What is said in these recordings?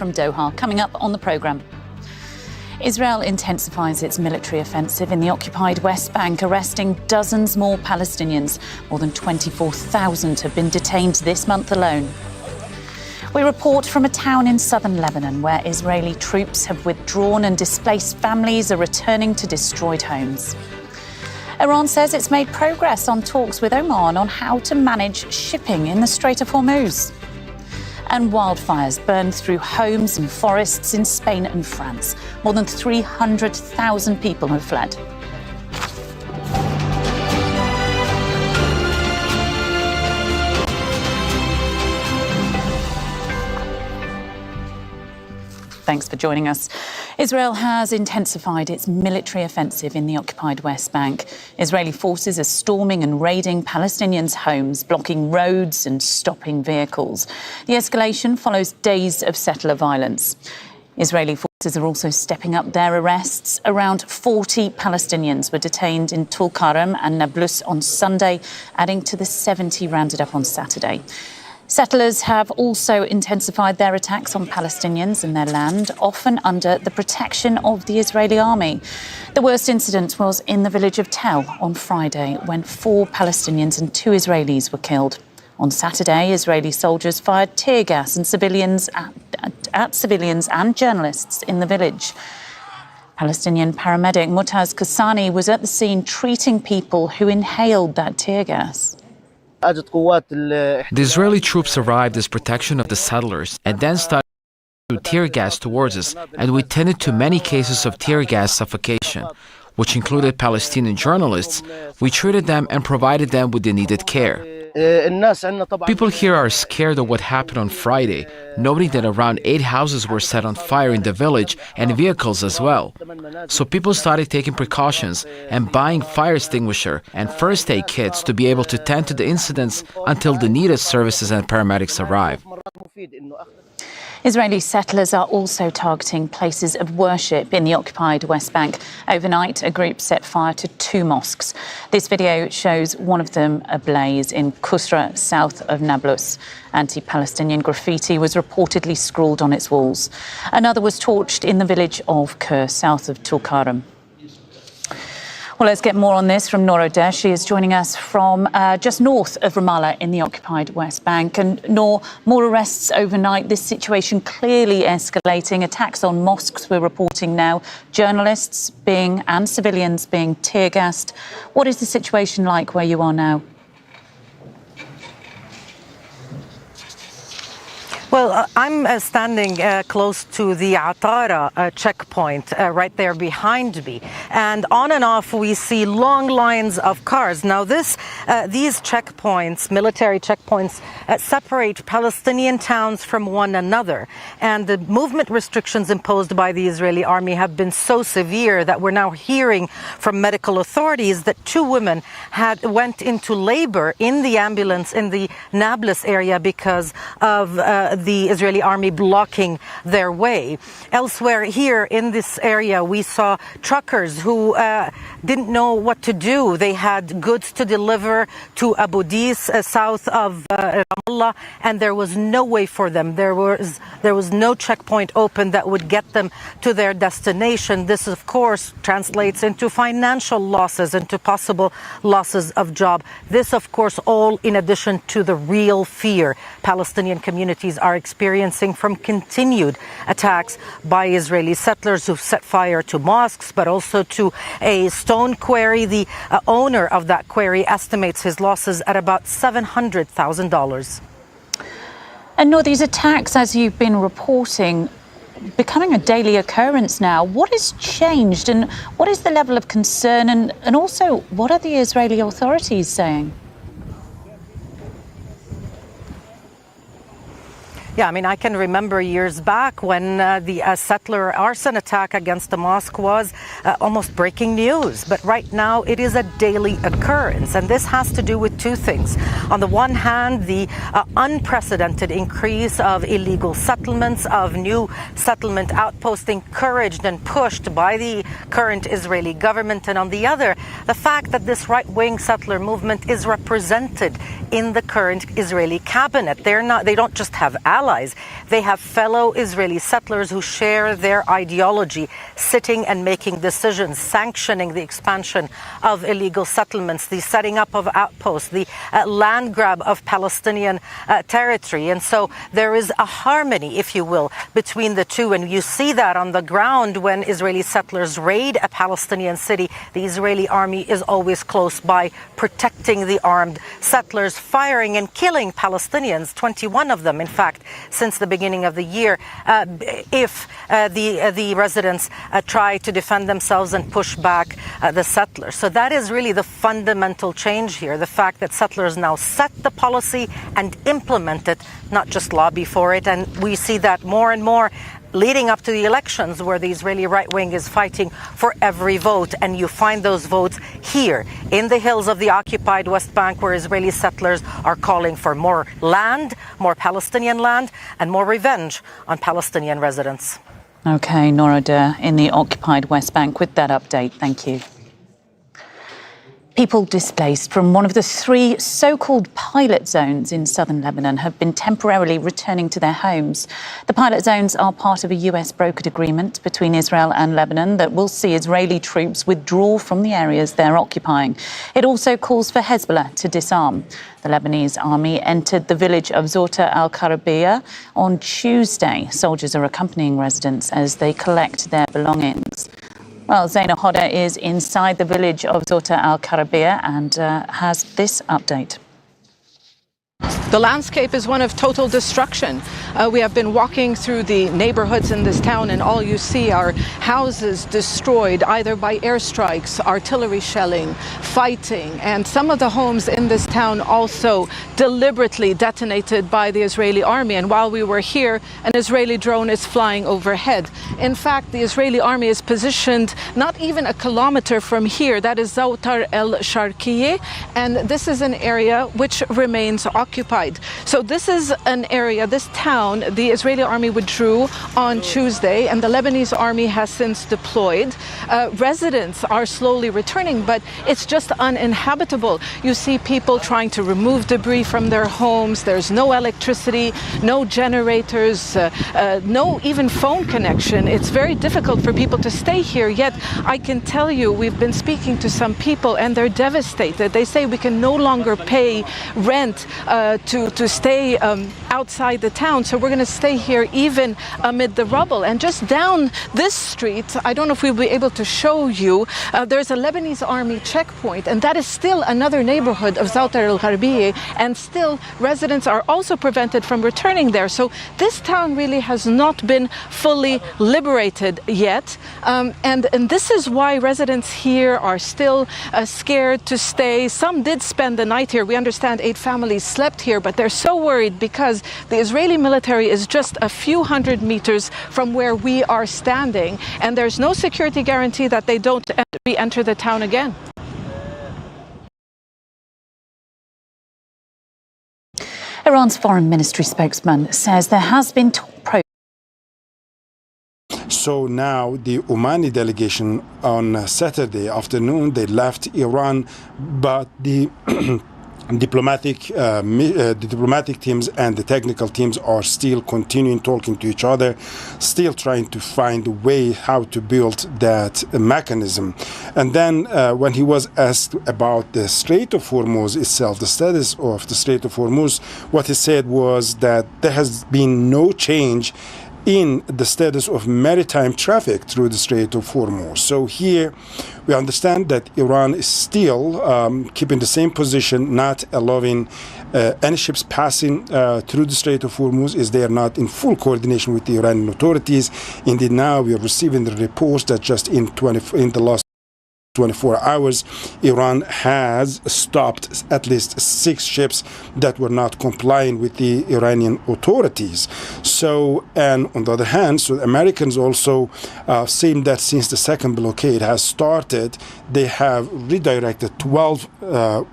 From Doha, coming up on the programme. Israel intensifies its military offensive in the occupied West Bank, arresting dozens more Palestinians. More than 24,000 have been detained this month alone. We report from a town in southern Lebanon where Israeli troops have withdrawn and displaced families are returning to destroyed homes. Iran says it's made progress on talks with Oman on how to manage shipping in the Strait of Hormuz. And wildfires burned through homes and forests in Spain and France. More than 300,000 people have fled. Thanks for joining us. Israel has intensified its military offensive in the occupied West Bank. Israeli forces are storming and raiding Palestinians' homes, blocking roads and stopping vehicles. The escalation follows days of settler violence. Israeli forces are also stepping up their arrests. Around 40 Palestinians were detained in Tulkarm and Nablus on Sunday, adding to the 70 rounded up on Saturday. Settlers have also intensified their attacks on Palestinians and their land, often under the protection of the Israeli army. The worst incident was in the village of Tel on Friday, when 4 Palestinians and 2 Israelis were killed. On Saturday, Israeli soldiers fired tear gas and at civilians and journalists in the village. Palestinian paramedic Mutaz Kassani was at the scene treating people who inhaled that tear gas. The Israeli troops arrived as protection of the settlers and then started to tear gas towards us, and we tended to many cases of tear gas suffocation, which included Palestinian journalists. We treated them and provided them with the needed care. People here are scared of what happened on Friday, noting that around 8 houses were set on fire in the village and vehicles as well. So people started taking precautions and buying fire extinguisher and first aid kits to be able to tend to the incidents until the needed services and paramedics arrive. Israeli settlers are also targeting places of worship in the occupied West Bank. Overnight, a group set fire to 2 mosques. This video shows one of them ablaze in Kusra, south of Nablus. Anti-Palestinian graffiti was reportedly scrawled on its walls. Another was torched in the village of Kur, south of Tulkarm. Well, let's get more on this from Noor Odesh. She is joining us from just north of Ramallah in the occupied West Bank. And Noor, more arrests overnight. This situation clearly escalating. Attacks on mosques we're reporting now. Journalists and civilians being tear gassed. What is the situation like where you are now? Well, I'm standing close to the Atara checkpoint right there behind me. And on and off, we see long lines of cars. Now, these checkpoints, military checkpoints, separate Palestinian towns from one another. And the movement restrictions imposed by the Israeli army have been so severe that we're now hearing from medical authorities that 2 women went into labor in the ambulance in the Nablus area because of the Israeli army blocking their way. Elsewhere here in this area, we saw truckers who didn't know what to do. They had goods to deliver to Abu Dis, south of Ramallah, and there was no way for them. There was no checkpoint open that would get them to their destination. This, of course, translates into financial losses, into possible losses of job. This, of course, all in addition to the real fear Palestinian communities are experiencing from continued attacks by Israeli settlers who've set fire to mosques, but also to a stone quarry. The owner of that quarry estimates his losses at about $700,000. And Noor, these attacks, as you've been reporting, becoming a daily occurrence now. What has changed and what is the level of concern and also what are the Israeli authorities saying? Yeah, I mean, I can remember years back when the settler arson attack against the mosque was almost breaking news. But right now, it is a daily occurrence. And this has to do with 2 things. On the one hand, the unprecedented increase of illegal settlements, of new settlement outposts encouraged and pushed by the current Israeli government. And on the other, the fact that this right-wing settler movement is represented in the current Israeli cabinet. They don't just have allies. allies. They have fellow Israeli settlers who share their ideology, sitting and making decisions, sanctioning the expansion of illegal settlements, the setting up of outposts, the land grab of Palestinian territory. And so there is a harmony, if you will, between the two. And you see that on the ground when Israeli settlers raid a Palestinian city. The Israeli army is always close by, protecting the armed settlers, firing and killing Palestinians, 21 of them, in fact, since the beginning of the year, if the residents try to defend themselves and push back the settlers. So that is really the fundamental change here, the fact that settlers now set the policy and implement it, not just lobby for it. And we see that more and more leading up to the elections, where the Israeli right wing is fighting for every vote. And you find those votes here in the hills of the occupied West Bank, where Israeli settlers are calling for more land, more Palestinian land, and more revenge on Palestinian residents. OK, Nora Der in the occupied West Bank with that update. Thank you. People displaced from one of the 3 so-called pilot zones in southern Lebanon have been temporarily returning to their homes. The pilot zones are part of a US brokered agreement between Israel and Lebanon that will see Israeli troops withdraw from the areas they're occupying. It also calls for Hezbollah to disarm. The Lebanese army entered the village of Zota al-Karabiya on Tuesday. Soldiers are accompanying residents as they collect their belongings. Well, Zaina Hodder is inside the village of Zota al-Karabiya and has this update. The landscape is one of total destruction. We have been walking through the neighborhoods in this town, and all you see are houses destroyed either by airstrikes, artillery shelling, fighting, and some of the homes in this town also deliberately detonated by the Israeli army. And while we were here, an Israeli drone is flying overhead. In fact, the Israeli army is positioned not even a kilometer from here. That is Zawtar el-Sharkiye, and this is an area which remains occupied. So this is an area, this town, the Israeli army withdrew on Tuesday, and the Lebanese army has since deployed. Residents are slowly returning, but it's just uninhabitable. You see people trying to remove debris from their homes. There's no electricity, no generators, no even phone connection. It's very difficult for people to stay here. Yet I can tell you, we've been speaking to some people and they're devastated. They say we can no longer pay rent to stay outside the town, so we're going to stay here even amid the rubble. And just down this street, I don't know if we'll be able to show you, there's a Lebanese army checkpoint, and that is still another neighborhood of Zawtar al-Gharbiya, and still residents are also prevented from returning there. So this town really has not been fully liberated yet, and this is why residents here are still scared to stay. Some did spend the night here. We understand 8 families slept here, but they're so worried because the Israeli military is just a few hundred meters from where we are standing, and there's no security guarantee that they don't re-enter the town again. Iran's foreign ministry spokesman says there has been progress. So now the Omani delegation on Saturday afternoon, they left Iran, but the diplomatic teams and the technical teams are still continuing talking to each other, still trying to find a way how to build that mechanism. And then when he was asked about the Strait of Hormuz itself, the status of the Strait of Hormuz, what he said was that there has been no change in the status of maritime traffic through the Strait of Hormuz. So here we understand that Iran is still keeping the same position, not allowing any ships passing through the Strait of Hormuz, as they are not in full coordination with the Iranian authorities. Indeed, now we are receiving the reports that just in the last 24 hours, Iran has stopped at least 6 ships that were not complying with the Iranian authorities. So, and on the other hand, so the Americans also seem that since the second blockade has started, they have redirected 12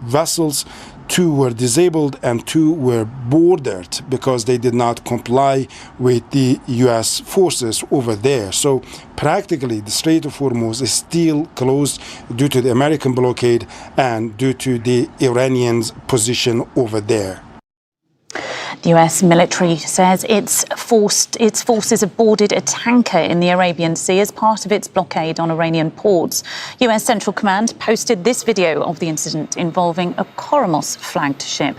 vessels. 2 were disabled and 2 were boarded because they did not comply with the U.S. forces over there. So practically the Strait of Hormuz is still closed due to the American blockade and due to the Iranians' position over there. The US military says its forces have boarded a tanker in the Arabian Sea as part of its blockade on Iranian ports. US Central Command posted this video of the incident involving a Koromos-flagged ship.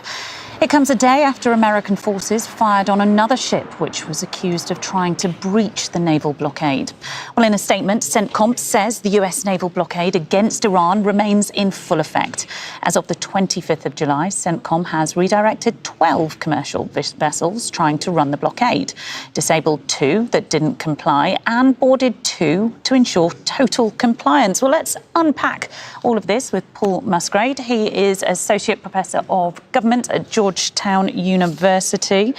It comes a day after American forces fired on another ship which was accused of trying to breach the naval blockade. Well, in a statement, CENTCOM says the US naval blockade against Iran remains in full effect. As of the 25th of July, CENTCOM has redirected 12 commercial vessels trying to run the blockade, disabled 2 that didn't comply, and boarded 2 to ensure total compliance. Well, let's unpack all of this with Paul Musgrave. He is Associate Professor of Government at Georgetown University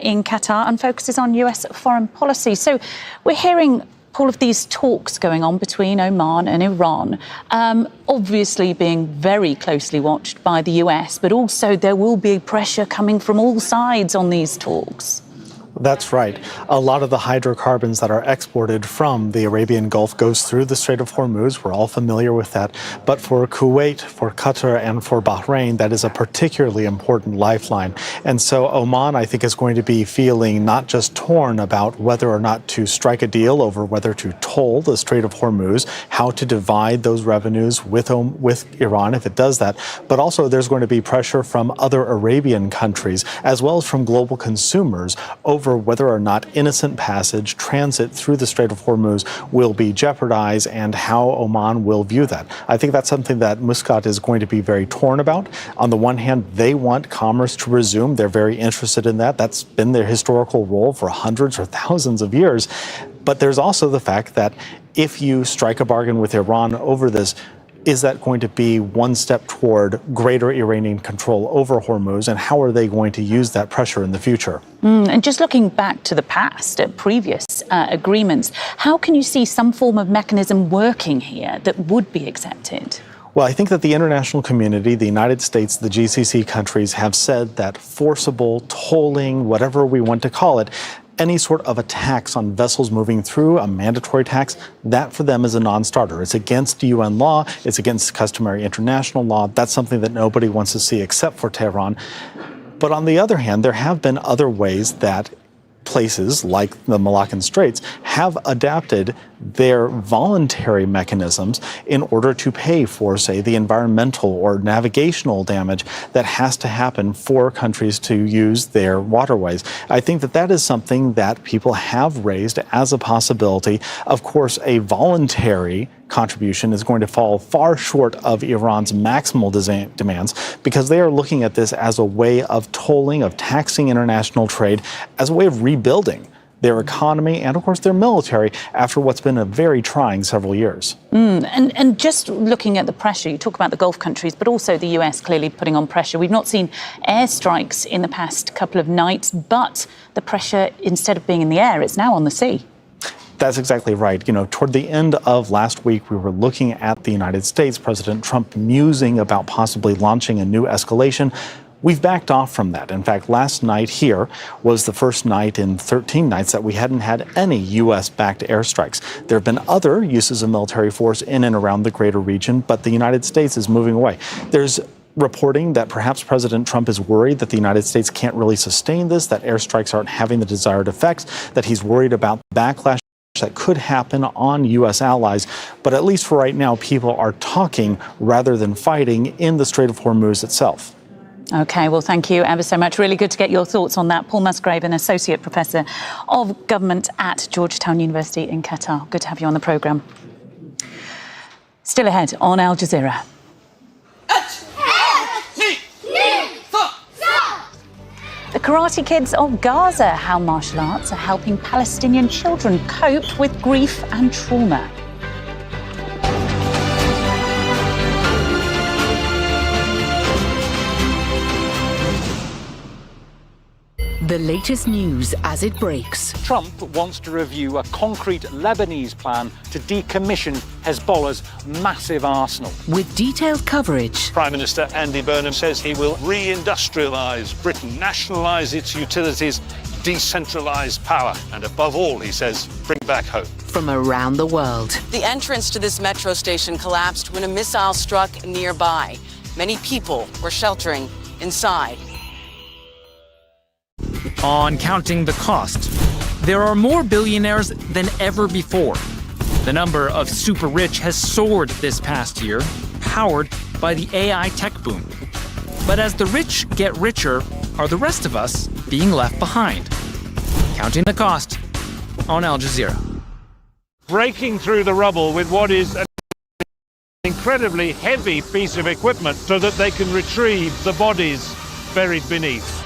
in Qatar and focuses on US foreign policy. So we're hearing all of these talks going on between Oman and Iran, obviously being very closely watched by the US, but also there will be pressure coming from all sides on these talks. That's right. A lot of the hydrocarbons that are exported from the Arabian Gulf goes through the Strait of Hormuz. We're all familiar with that. But for Kuwait, for Qatar, and for Bahrain, that is a particularly important lifeline. And so Oman, I think, is going to be feeling not just torn about whether or not to strike a deal over whether to toll the Strait of Hormuz, how to divide those revenues with Iran if it does that, but also there's going to be pressure from other Arabian countries, as well as from global consumers, over whether or not innocent passage, transit through the Strait of Hormuz will be jeopardized and how Oman will view that. I think that's something that Muscat is going to be very torn about. On the one hand, they want commerce to resume. They're very interested in that. That's been their historical role for hundreds or thousands of years. But there's also the fact that if you strike a bargain with Iran over this, is that going to be one step toward greater Iranian control over Hormuz, and how are they going to use that pressure in the future? And just looking back to the past, at previous agreements, how can you see some form of mechanism working here that would be accepted? Well, I think that the international community, the United States, the GCC countries have said that forcible tolling, whatever we want to call it, any sort of a tax on vessels moving through, a mandatory tax, that for them is a non-starter. It's against UN law. It's against customary international law. That's something that nobody wants to see except for Tehran. But on the other hand, there have been other ways that places like the Malaccan Straits have adapted their voluntary mechanisms in order to pay for, say, the environmental or navigational damage that has to happen for countries to use their waterways. I think that that is something that people have raised as a possibility. Of course, a voluntary contribution is going to fall far short of Iran's maximal demands, because they are looking at this as a way of tolling, of taxing international trade, as a way of rebuilding their economy and, of course, their military after what's been a very trying several years. And just looking at the pressure, you talk about the Gulf countries, but also the US clearly putting on pressure. We've not seen airstrikes in the past couple of nights, but the pressure, instead of being in the air, it's now on the sea. That's exactly right. You know, toward the end of last week, we were looking at the United States, President Trump musing about possibly launching a new escalation. We've backed off from that. In fact, last night here was the first night in 13 nights that we hadn't had any U.S.-backed airstrikes. There have been other uses of military force in and around the greater region, but the United States is moving away. There's reporting that perhaps President Trump is worried that the United States can't really sustain this, that airstrikes aren't having the desired effects, that he's worried about backlash that could happen on U.S. allies. But at least for right now, people are talking rather than fighting in the Strait of Hormuz itself. OK, well, thank you ever so much. Really good to get your thoughts on that. Paul Musgrave, an Associate Professor of Government at Georgetown University in Qatar. Good to have you on the programme. Still ahead on Al Jazeera. The Karate Kids of Gaza, how martial arts are helping Palestinian children cope with grief and trauma. The latest news as it breaks. Trump wants to review a concrete Lebanese plan to decommission Hezbollah's massive arsenal. With detailed coverage. Prime Minister Andy Burnham says he will re-industrialise Britain, nationalise its utilities, decentralise power, and above all, he says, bring back hope. From around the world. The entrance to this metro station collapsed when a missile struck nearby. Many people were sheltering inside. on counting the cost. There are more billionaires than ever before. The number of super rich has soared this past year, powered by the AI tech boom. But as the rich get richer, are the rest of us being left behind? Counting the cost on Al Jazeera. Breaking through the rubble with what is an incredibly heavy piece of equipment so that they can retrieve the bodies buried beneath.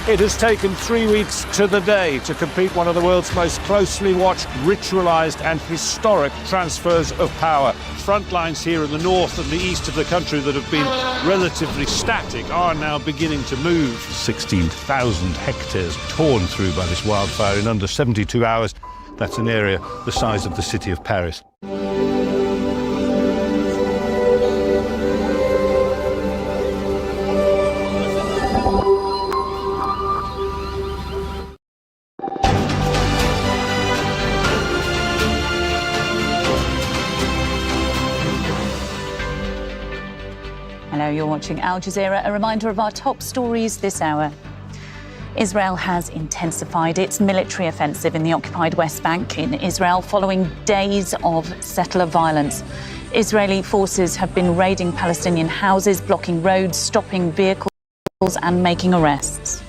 It has taken 3 weeks to the day to complete one of the world's most closely watched, ritualized and historic transfers of power. Front lines here in the north and the east of the country that have been relatively static are now beginning to move. 16,000 hectares torn through by this wildfire in under 72 hours. That's an area the size of the city of Paris. Hello, you're watching Al Jazeera. A reminder of our top stories this hour. Israel has intensified its military offensive in the occupied West Bank in Israel following days of settler violence. Israeli forces have been raiding Palestinian houses, blocking roads, stopping vehicles and making arrests.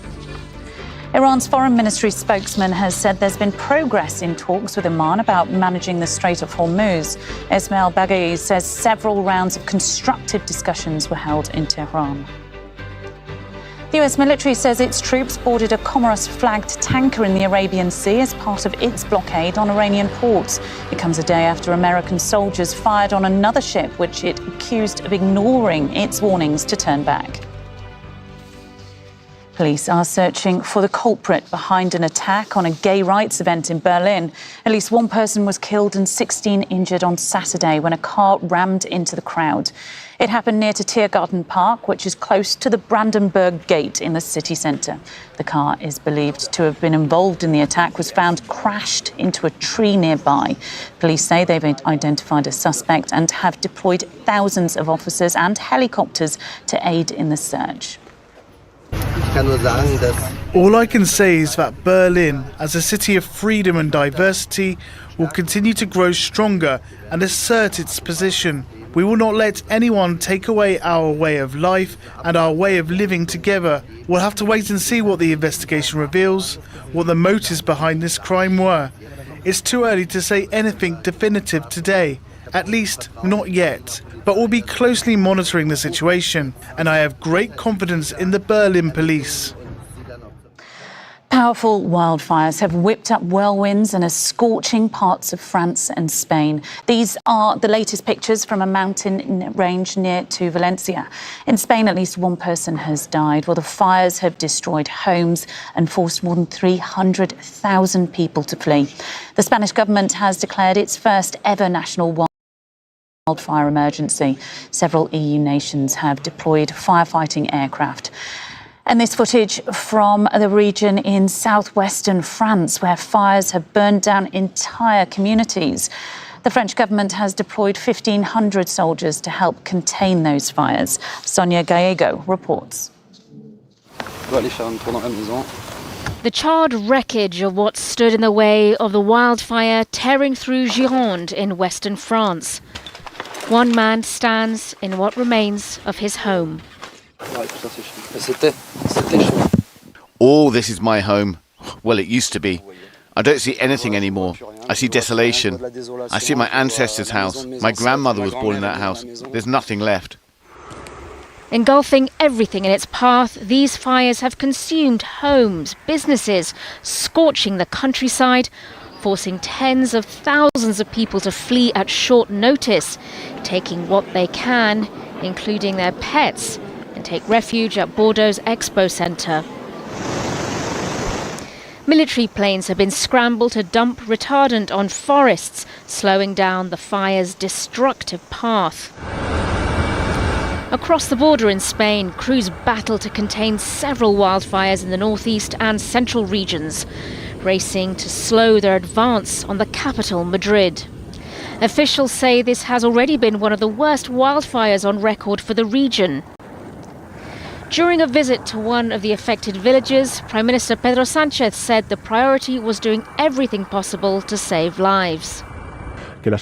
Iran's foreign ministry spokesman has said there's been progress in talks with Oman about managing the Strait of Hormuz. Ismail Baghai says several rounds of constructive discussions were held in Tehran. The US military says its troops boarded a Comoros-flagged tanker in the Arabian Sea as part of its blockade on Iranian ports. It comes a day after American soldiers fired on another ship, which it accused of ignoring its warnings to turn back. Police are searching for the culprit behind an attack on a gay rights event in Berlin. At least one person was killed and 16 injured on Saturday when a car rammed into the crowd. It happened near to Tiergarten Park, which is close to the Brandenburg Gate in the city centre. The car is believed to have been involved in the attack, was found crashed into a tree nearby. Police say they've identified a suspect and have deployed thousands of officers and helicopters to aid in the search. All I can say is that Berlin, as a city of freedom and diversity, will continue to grow stronger and assert its position. We will not let anyone take away our way of life and our way of living together. We'll have to wait and see what the investigation reveals, what the motives behind this crime were. It's too early to say anything definitive today, at least not yet. But we'll be closely monitoring the situation, and I have great confidence in the Berlin police. Powerful wildfires have whipped up whirlwinds and are scorching parts of France and Spain. These are the latest pictures from a mountain range near to Valencia. In Spain, at least one person has died, while the fires have destroyed homes and forced more than 300,000 people to flee. The Spanish government has declared its first ever national wildfire emergency. Several EU nations have deployed firefighting aircraft. And this footage from the region in southwestern France, where fires have burned down entire communities. The French government has deployed 1,500 soldiers to help contain those fires. Sonia Gallego reports. The charred wreckage of what stood in the way of the wildfire tearing through Gironde in western France. One man stands in what remains of his home. Oh, this is my home. Well, it used to be. I don't see anything anymore. I see desolation. I see my ancestors' house. My grandmother was born in that house. There's nothing left. Engulfing everything in its path, these fires have consumed homes, businesses, scorching the countryside, forcing tens of thousands of people to flee at short notice, taking what they can, including their pets, and take refuge at Bordeaux's Expo Centre. Military planes have been scrambled to dump retardant on forests, slowing down the fire's destructive path. Across the border in Spain, crews battle to contain several wildfires in the northeast and central regions, racing to slow their advance on the capital, Madrid. Officials say this has already been one of the worst wildfires on record for the region. During a visit to one of the affected villages, Prime Minister Pedro Sánchez said the priority was doing everything possible to save lives. We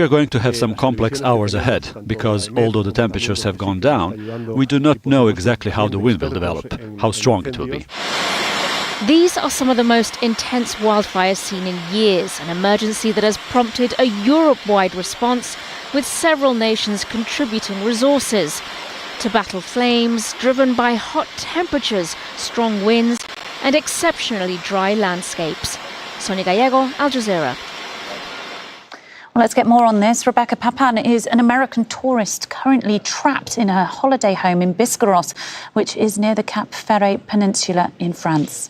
are going to have some complex hours ahead, because although the temperatures have gone down, we do not know exactly how the wind will develop, how strong it will be. These are some of the most intense wildfires seen in years, an emergency that has prompted a Europe-wide response, with several nations contributing resources to battle flames driven by hot temperatures, strong winds and exceptionally dry landscapes. Sonia Gallego, Al Jazeera. Well, let's get more on this. Rebecca Papan is an American tourist currently trapped in her holiday home in Biscarrosse, which is near the Cap Ferret Peninsula in France.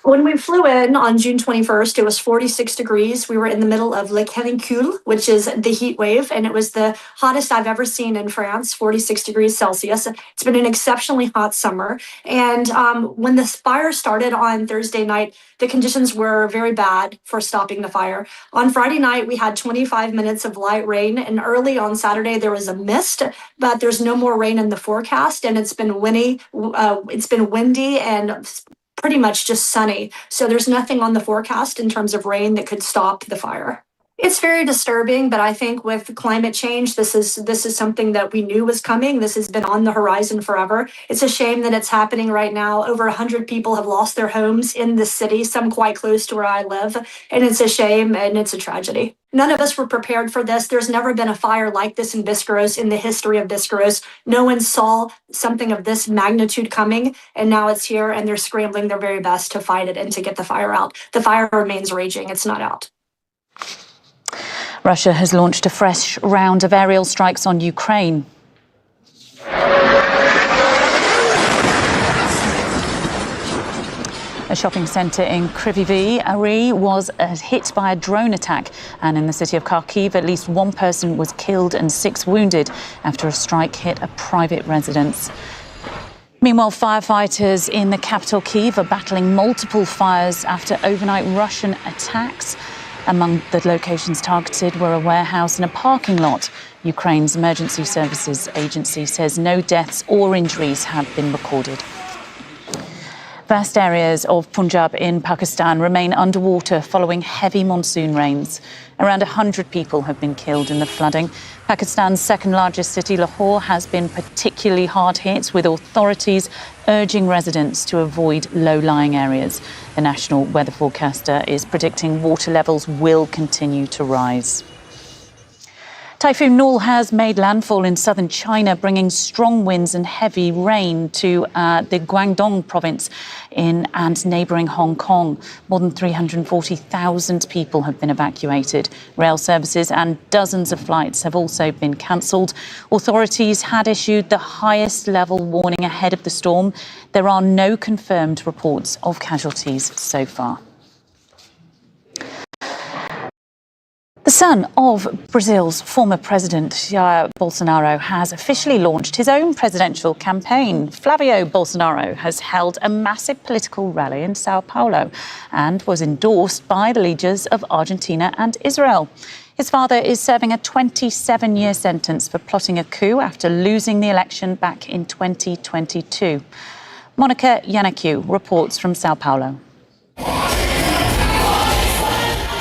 When we flew in on June 21st, it was 46 degrees. We were in the middle of Le Canicule, which is the heat wave, and it was the hottest I've ever seen in France, 46 degrees Celsius. It's been an exceptionally hot summer. And when the fire started on Thursday night, the conditions were very bad for stopping the fire. On Friday night, we had 25 minutes of light rain, and early on Saturday, there was a mist, but there's no more rain in the forecast, and it's been windy and pretty much just sunny. So there's nothing on the forecast in terms of rain that could stop the fire. It's very disturbing, but I think with climate change, this is something that we knew was coming. This has been on the horizon forever. It's a shame that it's happening right now. Over 100 people have lost their homes in this city, some quite close to where I live. And it's a shame and it's a tragedy. None of us were prepared for this. There's never been a fire like this in Biscarrosse, in the history of Biscarrosse. No one saw something of this magnitude coming, and now it's here, and they're scrambling their very best to fight it and to get the fire out. The fire remains raging. It's not out. Russia has launched a fresh round of aerial strikes on Ukraine. A shopping centre in Kryvyi Rih was hit by a drone attack, and in the city of Kharkiv, at least one person was killed and 6 wounded after a strike hit a private residence. Meanwhile, firefighters in the capital Kyiv are battling multiple fires after overnight Russian attacks. Among the locations targeted were a warehouse and a parking lot. Ukraine's emergency services agency says no deaths or injuries have been recorded. Vast areas of Punjab in Pakistan remain underwater following heavy monsoon rains. Around 100 people have been killed in the flooding. Pakistan's second-largest city, Lahore, has been particularly hard hit, with authorities urging residents to avoid low-lying areas. The national weather forecaster is predicting water levels will continue to rise. Typhoon Noor has made landfall in southern China, bringing strong winds and heavy rain to the Guangdong province and neighbouring Hong Kong. More than 340,000 people have been evacuated. Rail services and dozens of flights have also been cancelled. Authorities had issued the highest level warning ahead of the storm. There are no confirmed reports of casualties so far. The son of Brazil's former president, Jair Bolsonaro, has officially launched his own presidential campaign. Flavio Bolsonaro has held a massive political rally in Sao Paulo and was endorsed by the leaders of Argentina and Israel. His father is serving a 27-year sentence for plotting a coup after losing the election back in 2022. Monica Yannakiu reports from Sao Paulo.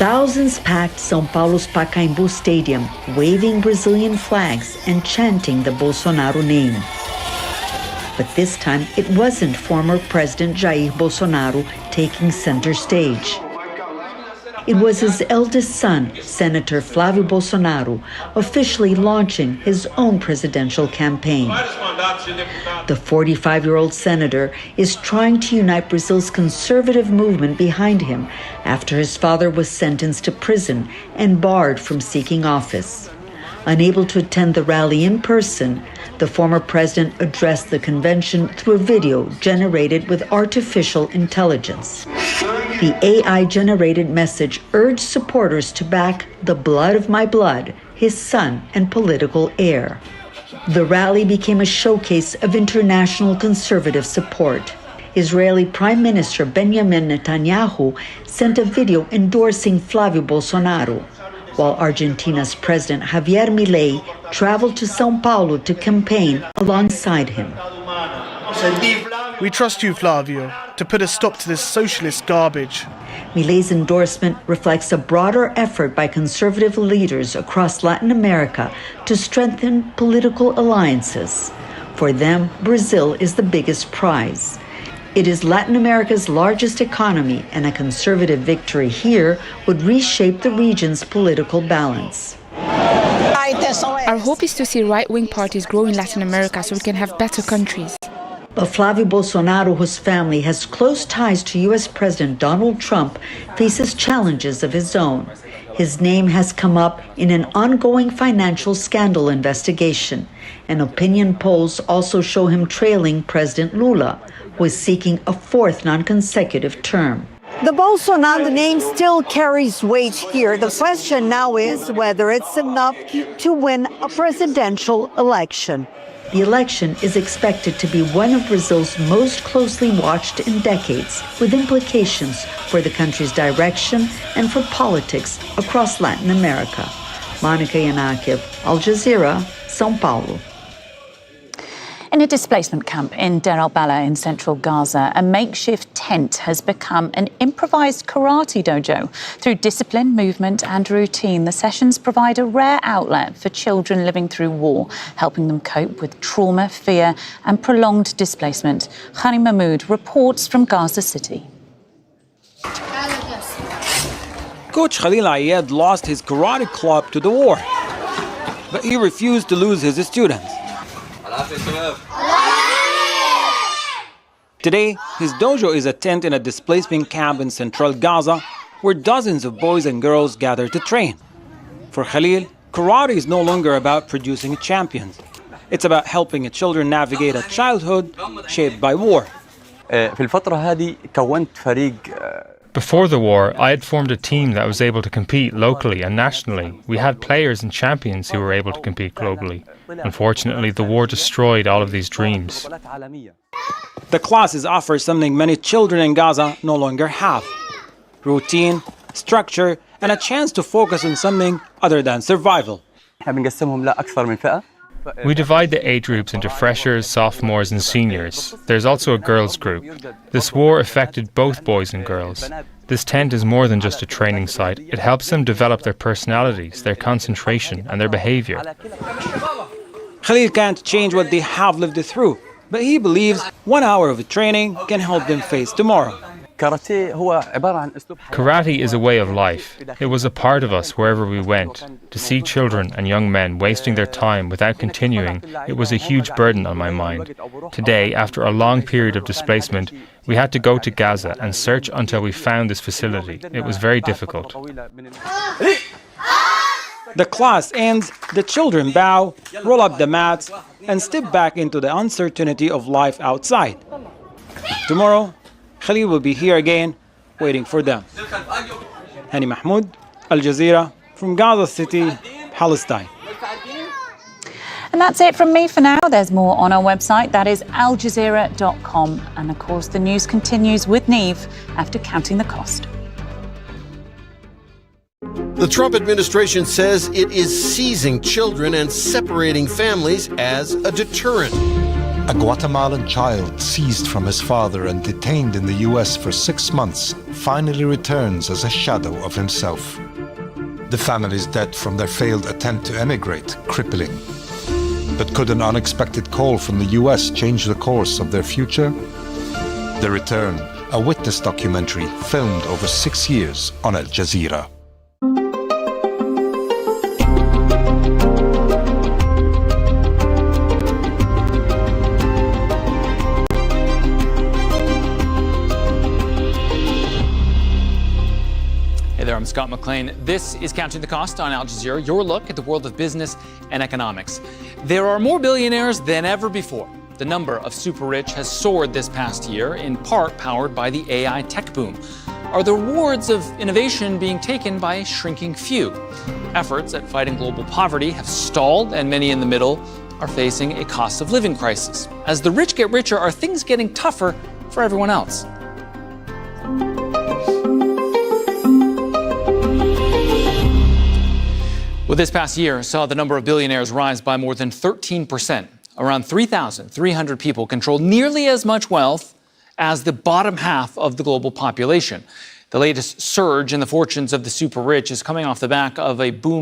Thousands packed São Paulo's Pacaembu Stadium, waving Brazilian flags and chanting the Bolsonaro name. But this time, it wasn't former President Jair Bolsonaro taking center stage. It was his eldest son, Senator Flávio Bolsonaro, officially launching his own presidential campaign. The 45-year-old senator is trying to unite Brazil's conservative movement behind him after his father was sentenced to prison and barred from seeking office. Unable to attend the rally in person, the former president addressed the convention through a video generated with artificial intelligence. The AI-generated message urged supporters to back the blood of my blood, his son and political heir. The rally became a showcase of international conservative support. Israeli Prime Minister Benjamin Netanyahu sent a video endorsing Flávio Bolsonaro. while Argentina's President Javier Milei traveled to São Paulo to campaign alongside him. We trust you, Flavio, to put a stop to this socialist garbage. Milei's endorsement reflects a broader effort by conservative leaders across Latin America to strengthen political alliances. For them, Brazil is the biggest prize. It is Latin America's largest economy, and a conservative victory here would reshape the region's political balance. Our hope is to see right-wing parties grow in Latin America so we can have better countries. But Flavio Bolsonaro, whose family has close ties to U.S. President Donald Trump, faces challenges of his own. His name has come up in an ongoing financial scandal investigation, and opinion polls also show him trailing President Lula, who is seeking a fourth non-consecutive term. The Bolsonaro name still carries weight here. The question now is whether it's enough to win a presidential election. The election is expected to be one of Brazil's most closely watched in decades, with implications for the country's direction and for politics across Latin America. Monica Yanakiev, Al Jazeera, São Paulo. In a displacement camp in Deir al-Balah in central Gaza, a makeshift tent has become an improvised karate dojo. Through discipline, movement and routine, the sessions provide a rare outlet for children living through war, helping them cope with trauma, fear and prolonged displacement. Khani Mahmoud reports from Gaza City. Coach Khalil Ayed lost his karate club to the war, but he refused to lose his students. Today, his dojo is a tent in a displacement camp in central Gaza, where dozens of boys and girls gather to train. For Khalil, karate is no longer about producing champions. It's about helping children navigate a childhood shaped by war. Before the war, I had formed a team that was able to compete locally and nationally. We had players and champions who were able to compete globally. Unfortunately, the war destroyed all of these dreams. The classes offer something many children in Gaza no longer have: routine, structure, and a chance to focus on something other than survival. We divide the age groups into freshers, sophomores and seniors. There's also a girls group. This war affected both boys and girls. This tent is more than just a training site. It helps them develop their personalities, their concentration and their behavior. Khalil can't change what they have lived through, but he believes 1 hour of training can help them face tomorrow. Karate is a way of life. It was a part of us wherever we went. To see children and young men wasting their time without continuing, it was a huge burden on my mind. Today, after a long period of displacement, we had to go to Gaza and search until we found this facility. It was very difficult. The class ends, the children bow, roll up the mats, and step back into the uncertainty of life outside. Tomorrow, Khalil will be here again, waiting for them. Hani Mahmoud, Al Jazeera, from Gaza City, Palestine. And that's it from me for now. There's more on our website, that is aljazeera.com. And of course, the news continues with Neve after counting the cost. The Trump administration says it is seizing children and separating families as a deterrent. A Guatemalan child seized from his father and detained in the U.S. for 6 months finally returns as a shadow of himself. The family's dead from their failed attempt to emigrate, crippling. But could an unexpected call from the U.S. change the course of their future? The Return, a witness documentary filmed over 6 years on Al Jazeera. I'm Scott McLean. This is Counting the Cost on Al Jazeera, your look at the world of business and economics. There are more billionaires than ever before. The number of super rich has soared this past year, in part powered by the AI tech boom. Are the rewards of innovation being taken by a shrinking few? Efforts at fighting global poverty have stalled, and many in the middle are facing a cost of living crisis. As the rich get richer, are things getting tougher for everyone else? This past year saw the number of billionaires rise by more than 13%. Around 3,300 people control nearly as much wealth as the bottom half of the global population. The latest surge in the fortunes of the super rich is coming off the back of a boom